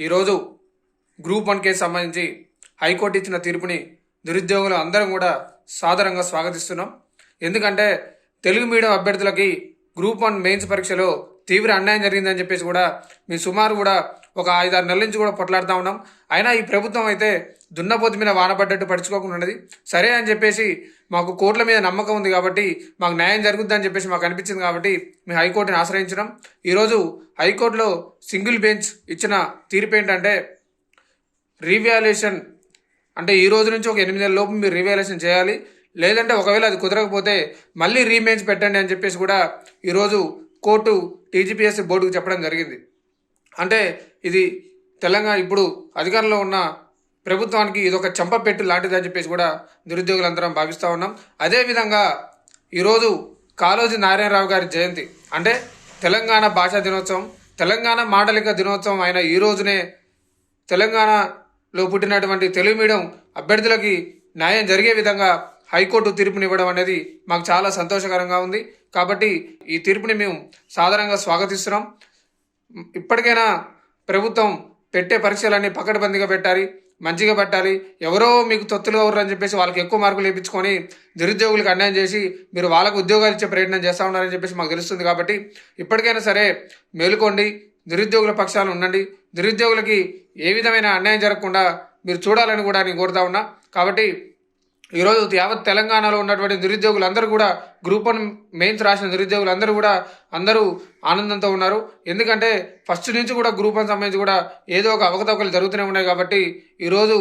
ఈరోజు group 1 case సంబంధించి high court ఇచ్చిన తీర్పుని నిరుద్యోగులు అందరం కూడా సాదరంగా స్వాగతిస్తున్నాం. ఎందుకంటే తెలుగు మీడియం అభ్యర్థులకి గ్రూప్ 1 మెయిన్స్ పరీక్షలో తీవ్ర అన్యాయం జరిగిందని చెప్పేసి కూడా మేము సుమారు కూడా ఒక 5-6 నెలల నుంచి కూడా పొట్లాడుతూ ఉన్నాం. అయినా ఈ ప్రభుత్వం అయితే దున్నపోతు మీద వానపడ్డట్టు పడుచుకోకుండా ఉన్నది. సరే అని చెప్పేసి మాకు కోర్టుల మీద నమ్మకం ఉంది కాబట్టి మాకు న్యాయం జరుగుద్దని చెప్పేసి మాకు అనిపించింది కాబట్టి మేము హైకోర్టుని ఆశ్రయించడం. ఈరోజు హైకోర్టులో సింగిల్ బెంచ్ ఇచ్చిన తీర్పు ఏంటంటే రీవాల్యుయేషన్ అంటే ఈ రోజు నుంచి ఒక 8 నెలల లోపు మీరు రీవాల్యుయేషన్ చేయాలి, లేదంటే ఒకవేళ అది కుదరకపోతే మళ్ళీ రీబెంచ్ పెట్టండి అని చెప్పేసి కూడా ఈరోజు కోర్టు టీజీపీఎస్సీ బోర్డుకు చెప్పడం జరిగింది. అంటే ఇది తెలంగాణ ఇప్పుడు అధికారంలో ఉన్న ప్రభుత్వానికి ఇదొక చెంపపెట్టు లాంటిదని చెప్పేసి కూడా నిరుద్యోగులందరం భావిస్తూ ఉన్నాం. అదేవిధంగా ఈరోజు కాళోజీ నారాయణరావు గారి జయంతి అంటే తెలంగాణ భాషా దినోత్సవం, తెలంగాణ మాండలిక దినోత్సవం అయిన ఈ రోజునే తెలంగాణలో పుట్టినటువంటి తెలుగు మీడియం అభ్యర్థులకి న్యాయం జరిగే విధంగా హైకోర్టు తీర్పునివ్వడం అనేది మాకు చాలా సంతోషకరంగా ఉంది. కాబట్టి ఈ తీర్పుని మేము సాధారణంగా స్వాగతిస్తున్నాం. ఇప్పటికైనా ప్రభుత్వం పెట్టే పరీక్షలన్నీ పకడ్బందీగా పెట్టాలి, మంచిగా పెట్టాలి. ఎవరో మీకు తొత్తులుగా ఉర్రని చెప్పేసి వాళ్ళకి ఎక్కువ మార్కులు వేయించుకొని నిరుద్యోగులకు అన్యాయం చేసి మీరు వాళ్ళకు ఉద్యోగాలు ఇచ్చే ప్రయత్నం చేస్తూ ఉన్నారని చెప్పేసి మాకు తెలుస్తుంది. కాబట్టి ఇప్పటికైనా సరే మేలుకోండి, నిరుద్యోగుల పక్షాన ఉండండి. నిరుద్యోగులకి ఏ విధమైన అన్యాయం జరగకుండా మీరు చూడాలని కూడా నేను కోరుతా ఉన్నా. కాబట్టి ఈరోజు యావత్ తెలంగాణలో ఉన్నటువంటి నిరుద్యోగులందరూ కూడా గ్రూప్ 1 మెయిన్స్ రాసిన నిరుద్యోగులందరూ కూడా అందరూ ఆనందంతో ఉన్నారు. ఎందుకంటే ఫస్ట్ నుంచి కూడా గ్రూప్ 1 సంబంధించి కూడా ఏదో ఒక అవకతవకలు జరుగుతూనే ఉన్నాయి. కాబట్టి ఈరోజు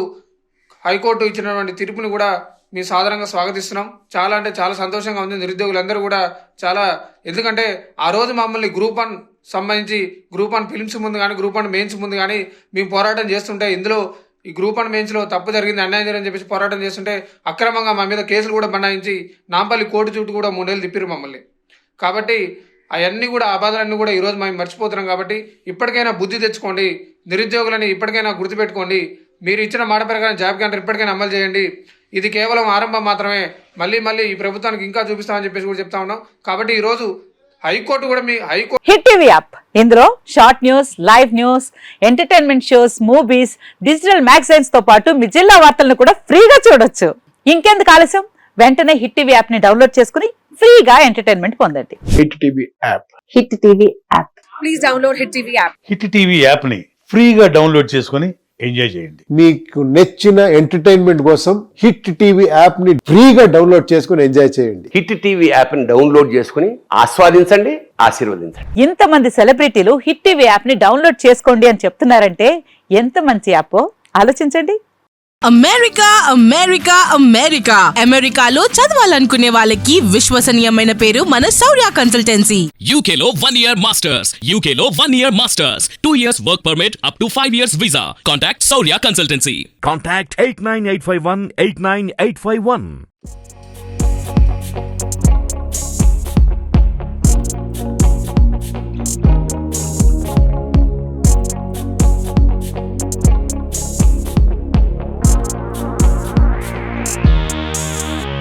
హైకోర్టు ఇచ్చినటువంటి తీర్పుని కూడా మేము సాధారణంగా స్వాగతిస్తున్నాం. చాలా అంటే చాలా సంతోషంగా ఉంది. నిరుద్యోగులందరూ కూడా చాలా, ఎందుకంటే ఆ రోజు మమ్మల్ని గ్రూప్ 1 సంబంధించి గ్రూప్ 1 ఫిలిమ్స్ ముందు కానీ గ్రూప్ 1 మెయిన్స్ ముందు కానీ మేము పోరాటం చేస్తుంటే ఇందులో ఈ గ్రూప్ 1 మెయిన్స్లో తప్పు జరిగింది, అన్యాయం జరిగిందని చెప్పేసి పోరాటం చేస్తుంటే అక్రమంగా మా మీద కేసులు కూడా బనాయించి నాంపల్లి కోర్టు చుట్టూ కూడా 3 నెలలు తిప్పిరు మమ్మల్ని. కాబట్టి అవన్నీ కూడా ఆ బాధలన్నీ కూడా ఈరోజు మేము మర్చిపోతున్నాం. కాబట్టి ఇప్పటికైనా బుద్ధి తెచ్చుకోండి, నిరుద్యోగులని ఇప్పటికైనా గుర్తుపెట్టుకోండి. మీరు ఇచ్చిన మాట ప్రకారం జాబ్ క్యాలెండర్ ఇప్పటికైనా అమలు చేయండి. ఇది కేవలం ఆరంభం మాత్రమే, మళ్ళీ ఈ ప్రభుత్వానికి ఇంకా చూపిస్తామని చెప్పేసి కూడా చెప్తా ఉన్నాం. కాబట్టి ఈరోజు హైకోర్టు కూడా హిట్ టీవీ యాప్, ఇందులో short news, live news, entertainment shows, movies, digital magazines తో పాటు మీ జిల్లా వార్తలను కూడా ఫ్రీగా చూడొచ్చు. ఇంకెందుకు ఆలస్యం, వెంటనే హిట్ టీవీ యాప్ ని డౌన్లోడ్ చేసుకుని ఫ్రీగా ఎంటర్టైన్మెంట్ పొందండి. Hit TV app, hit TV app, please download hit TV app. Hit TV app ని ఫ్రీగా డౌన్లోడ్ చేసుకుని ఎంజాయ్ చేయండి. మీకు నచ్చిన ఎంటర్టైన్మెంట్ కోసం హిట్ టీవీ యాప్ ని ఫ్రీగా డౌన్లోడ్ చేసుకుని ఎంజాయ్ చేయండి. హిట్ టీవీ యాప్ ని డౌన్లోడ్ చేసుకుని ఆస్వాదించండి, ఆశీర్వదించండి. ఇంతమంది సెలబ్రిటీలు హిట్ టీవీ యాప్ ని డౌన్లోడ్ చేసుకోండి అని చెప్తున్నారంటే ఎంత మంచి యాప్ ఆలోచించండి. అమెరికా అమెరికా అమెరికా అమెరికాలో చదవాలనుకునే వాళ్ళకి విశ్వసనీయమైన పేరు మన శౌర్య కన్సల్టెన్సీ. UK లో 1 year masters, UK లో 1 year masters, 2 years work permit up to 5 years visa. Contact Saurya Consultancy. Contact 89851 89851.